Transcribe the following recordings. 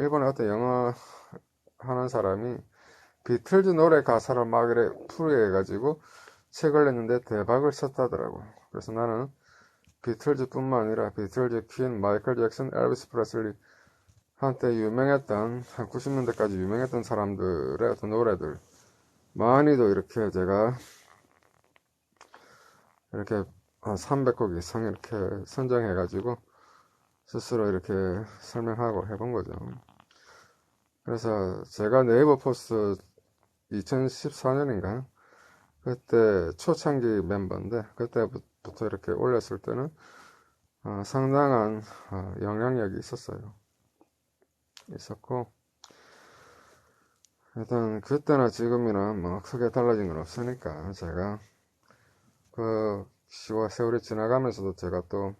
일본의 어떤 영어 하는 사람이 비틀즈 노래 가사를 막 이래 풀이해가지고 책을 냈는데 대박을 쳤다더라고. 그래서 나는 비틀즈뿐만 아니라 비틀즈, 퀸, 마이클 잭슨, 엘비스 프레슬리 한때 유명했던 한 90년대까지 유명했던 사람들의 어떤 노래들 많이도 이렇게 제가 이렇게 한 300곡 이상 이렇게 선정해가지고 스스로 이렇게 설명하고 해본 거죠. 그래서 제가 네이버 포스트 2014년인가 그때 초창기 멤버인데 그때부터 이렇게 올렸을 때는 상당한 영향력이 있었고 일단 그때나 지금이나 뭐 크게 달라진 건 없으니까 제가 그 세월이 지나가면서도 제가 또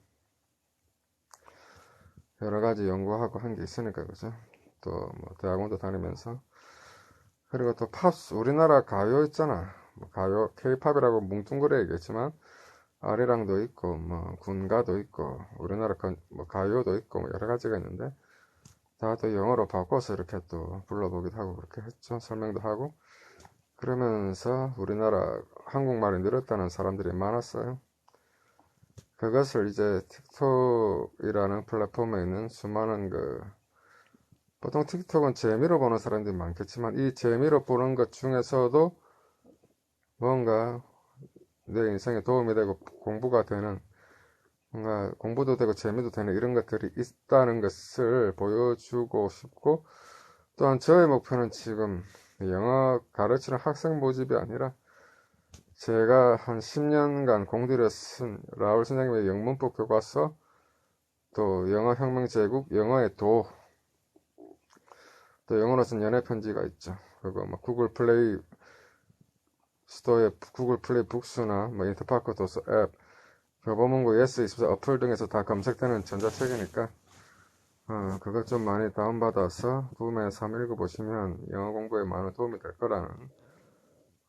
여러 가지 연구하고 한 게 있으니까 그죠. 또 뭐 대학원도 다니면서 그리고 또 팝스 우리나라 가요 있잖아. 뭐 가요 K-팝이라고 뭉뚱그려 얘기했지만 아리랑도 있고 뭐 군가도 있고 우리나라 뭐 가요도 있고 뭐 여러 가지가 있는데 다 또 영어로 바꿔서 이렇게 또 불러보기도 하고 그렇게 했죠. 설명도 하고 그러면서 우리나라 한국말이 늘었다는 사람들이 많았어요. 그것을 이제 틱톡이라는 플랫폼에 있는 수많은 보통 틱톡은 재미로 보는 사람들이 많겠지만 이 재미로 보는 것 중에서도 뭔가 내 인생에 도움이 되고 공부가 되는 뭔가 공부도 되고 재미도 되는 이런 것들이 있다는 것을 보여주고 싶고 또한 저의 목표는 지금 영어 가르치는 학생 모집이 아니라 제가 한 10년간 공들여 쓴 라울 선생님의 영문법 교과서 또 영어 혁명 제국 영어의 도 또 영어로 쓴 연애 편지가 있죠. 그거 뭐 구글 플레이 스토어에 구글 플레이 북스나 뭐 인터파크 도서 앱 교보문고 예스24 어플 등에서 다 검색되는 전자책이니까 그거 좀 많이 다운받아서 구매해서 한번 읽어보시면 영어 공부에 많은 도움이 될 거라는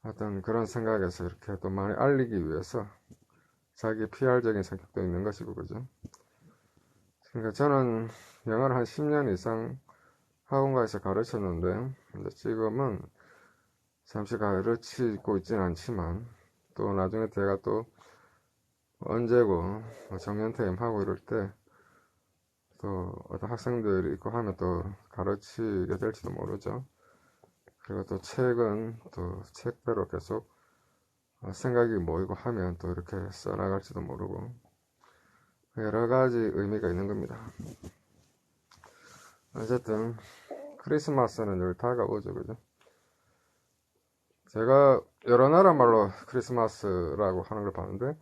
어떤 그런 생각에서 이렇게 또 많이 알리기 위해서 자기 PR적인 성격도 있는 것이고 그죠. 그러니까 저는 영어를 한 10년 이상 학원가에서 가르쳤는데 지금은 잠시 가르치고 있지는 않지만 또 나중에 제가 또 언제고 정년퇴임하고 이럴 때 또 어떤 학생들이 있고 하면 또 가르치게 될지도 모르죠. 그리고 또 책은 또 책대로 계속 생각이 모이고 하면 또 이렇게 써나갈지도 모르고 여러 가지 의미가 있는 겁니다. 어쨌든 크리스마스는 늘 다가오죠, 그죠? 제가 여러 나라 말로 크리스마스라고 하는 걸 봤는데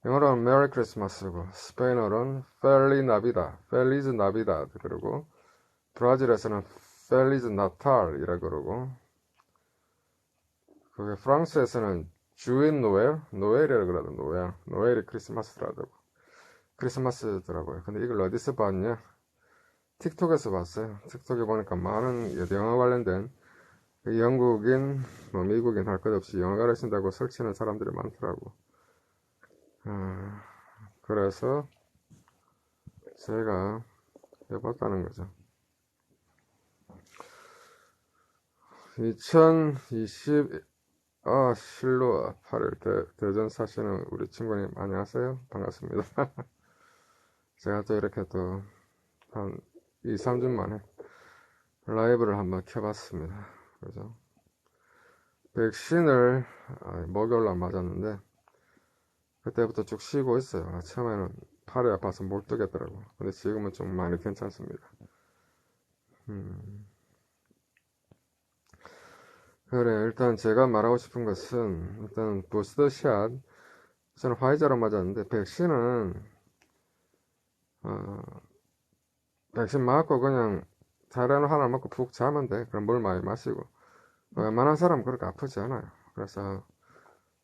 영어로는 메리 크리스마스고 스페인어로는 펠리 나비다, 펠리즈 나비다 그러고 브라질에서는 펠리즈 나탈이라 그러고 그게 프랑스에서는 주인 노엘이라 그러더라고요. 노엘이 크리스마스더라고요. 근데 이걸 어디서 봤냐? 틱톡에서 봤어요. 틱톡에 보니까 많은 영어 관련된 영국인, 뭐 미국인 할 것 없이 영어 가르친다고 설치는 사람들이 많더라고. 그래서 제가 해봤다는 거죠. 2020 실로 8일 대전 사시는 우리 친구님 안녕하세요. 반갑습니다. 제가 또 이렇게 또 한 2, 3주 만에 라이브를 한번 켜봤습니다. 그죠? 백신을 목요일날 맞았는데 그때부터 쭉 쉬고 있어요. 처음에는 팔이 아파서 못 뜨겠더라고. 근데 지금은 좀 많이 괜찮습니다. 그래, 일단 제가 말하고 싶은 것은 일단 부스터샷 저는 화이자로 맞았는데 백신 맞고 그냥 타이레놀 하나 먹고 푹 자면 돼. 그럼 물 많이 마시고 웬만한 사람은 그렇게 아프지 않아요. 그래서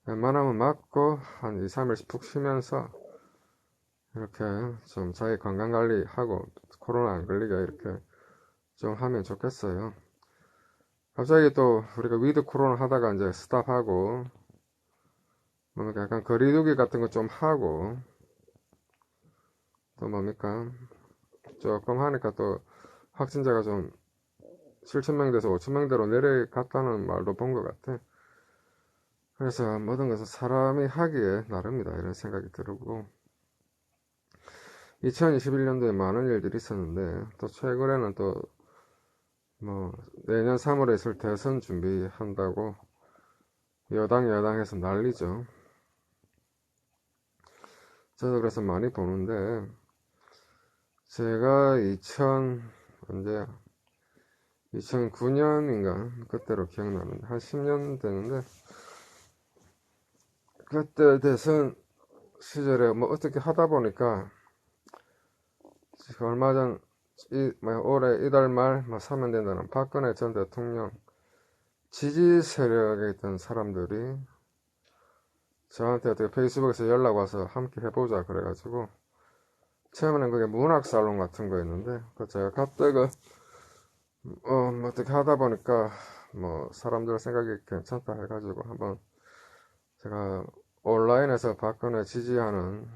웬만하면 맞고 한 2, 3일 푹 쉬면서 이렇게 좀 자기 건강관리하고 코로나 안 걸리게 이렇게 좀 하면 좋겠어요. 갑자기 또 우리가 위드 코로나 하다가 이제 스탑하고 뭡니까 약간 거리두기 같은 거 좀 하고 또 뭡니까 조금 하니까 또 확진자가 좀 7,000명대에서 5,000명대로 내려갔다는 말도 본 것 같아. 그래서 모든 것은 사람이 하기에 나름이다 이런 생각이 들고 2021년도에 많은 일들이 있었는데 또 최근에는 또 뭐 내년 3월에 있을 대선 준비한다고 여당해서 난리죠. 저도 그래서 많이 보는데 제가 언제야 2009년인가 그때로 기억나는데 한 10년 되는데 그때 대선 시절에 뭐 어떻게 하다 보니까 지금 얼마 전 올해 이달 말 사면 된다는 박근혜 전 대통령 지지 세력에 있던 사람들이 저한테 어떻게 페이스북에서 연락 와서 함께 해보자 그래가지고 처음에는 그게 문학 살롱 같은 거였는데 제가 갔다가 뭐 어떻게 하다 보니까 뭐 사람들 생각이 괜찮다 해가지고 한번 제가 온라인에서 박근혜 지지하는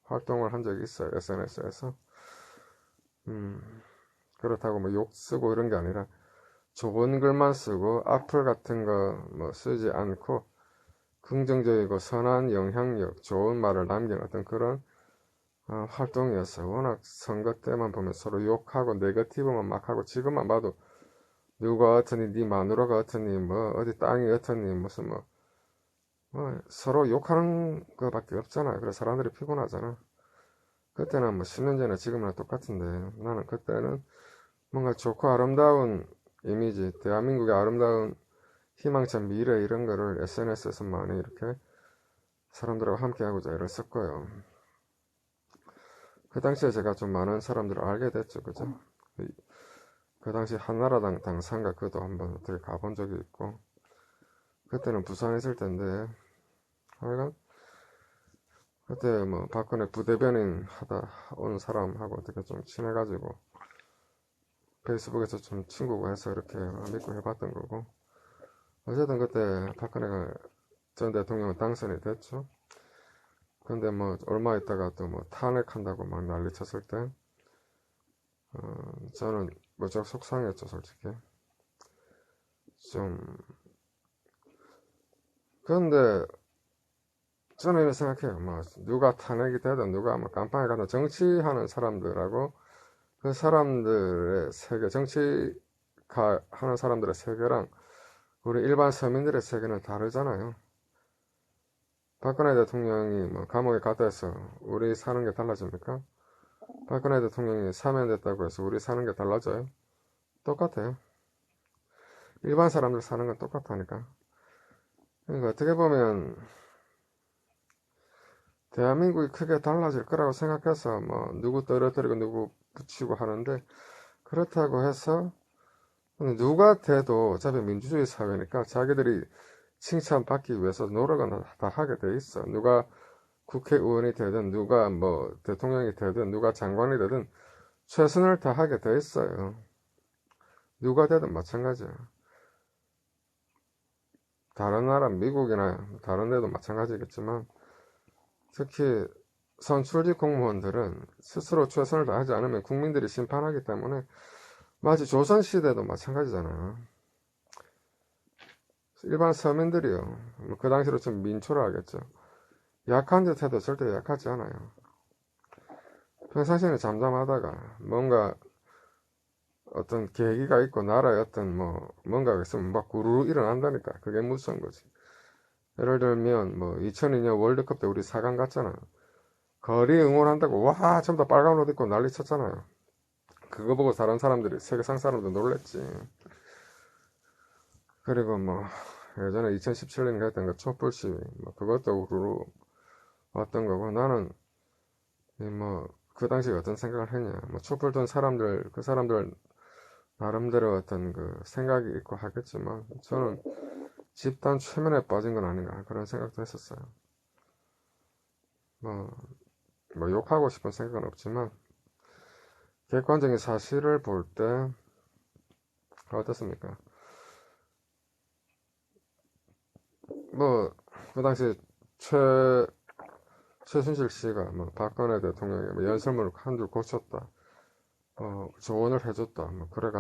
활동을 한 적이 있어요. SNS에서. 그렇다고 뭐 욕 쓰고 이런 게 아니라 좋은 글만 쓰고 악플 같은 거 뭐 쓰지 않고 긍정적이고 선한 영향력, 좋은 말을 남기는 어떤 그런 활동이었어요. 워낙 선거 때만 보면 서로 욕하고 네거티브만 막 하고 지금만 봐도 누가 어떠니, 네 마누라가 어떠니, 뭐 어디 땅이 어떠니, 무슨 뭐 서로 욕하는 거밖에 없잖아요. 그래서 사람들이 피곤하잖아. 그때는 뭐 10년 전에 지금이랑 똑같은데 나는 그때는 뭔가 좋고 아름다운 이미지, 대한민국의 아름다운 희망찬 미래 이런 거를 SNS에서 많이 이렇게 사람들하고 함께 하고자 애를 썼고요. 그 당시에 제가 좀 많은 사람들을 알게 됐죠, 그죠? 그 당시 한나라당 당상가 그도 한번 어떻게 가본 적이 있고 그때는 부산에 있을 텐데 하여간 그때 뭐 박근혜 부대변인 하다 온 사람하고 어떻게 좀 친해가지고 페이스북에서 좀 친구가 해서 이렇게 믿고 해봤던 거고 어쨌든 그때 박근혜가 전 대통령은 당선이 됐죠. 근데 뭐 얼마 있다가 또 뭐 탄핵한다고 막 난리 쳤을 때 저는 무척 속상했죠 솔직히. 좀 그런데 저는 이렇게 생각해요. 뭐 누가 탄핵이 되든 누가 뭐 깜빵에 가든 정치하는 사람들하고 그 사람들의 세계, 정치가 하는 사람들의 세계랑 우리 일반 서민들의 세계는 다르잖아요. 박근혜 대통령이 뭐 감옥에 갔다 해서 우리 사는 게 달라집니까? 박근혜 대통령이 사면됐다고 해서 우리 사는 게 달라져요? 똑같아요. 일반 사람들 사는 건 똑같다니까. 그러니까 어떻게 보면 대한민국이 크게 달라질 거라고 생각해서 뭐 누구 떨어뜨리고 누구 붙이고 하는데 그렇다고 해서 누가 돼도 어차피 민주주의 사회니까 자기들이 칭찬받기 위해서 노력은 다 하게 돼 있어. 누가 국회의원이 되든 누가 뭐 대통령이 되든 누가 장관이 되든 최선을 다하게 돼 있어요. 누가 되든 마찬가지야. 다른 나라 미국이나 다른 데도 마찬가지겠지만 특히 선출직 공무원들은 스스로 최선을 다하지 않으면 국민들이 심판하기 때문에 마치 조선시대도 마찬가지잖아요. 일반 서민들이요. 그 당시로 좀 민초라 하겠죠. 약한 듯 해도 절대 약하지 않아요. 평상시에는 잠잠하다가 뭔가 어떤 계기가 있고 나라에 어떤 뭔가가 있으면 막 구르르 일어난다니까. 그게 무서운 거지. 예를 들면 2002년 월드컵 때 우리 4강 갔잖아요. 거리 응원한다고 와 전부 다 빨간 옷 입고 난리 쳤잖아요. 그거 보고 다른 사람들이 세계상 사람도 놀랬지. 그리고 예전에 2017년에 했던 그 촛불 시위 그것도 우르르 왔던 거고 나는 그 당시에 어떤 생각을 했냐 촛불 든 사람들 그 사람들 나름대로 어떤 그 생각이 있고 하겠지만 저는 집단 최면에 빠진 건 아닌가 그런 생각도 했었어요. 욕하고 싶은 생각은 없지만 객관적인 사실을 볼 때 어떻습니까? 그 당시 최순실 씨가 박근혜 대통령이 연설문을 한줄 고쳤다. 조언을 해줬다. 뭐 그래가지고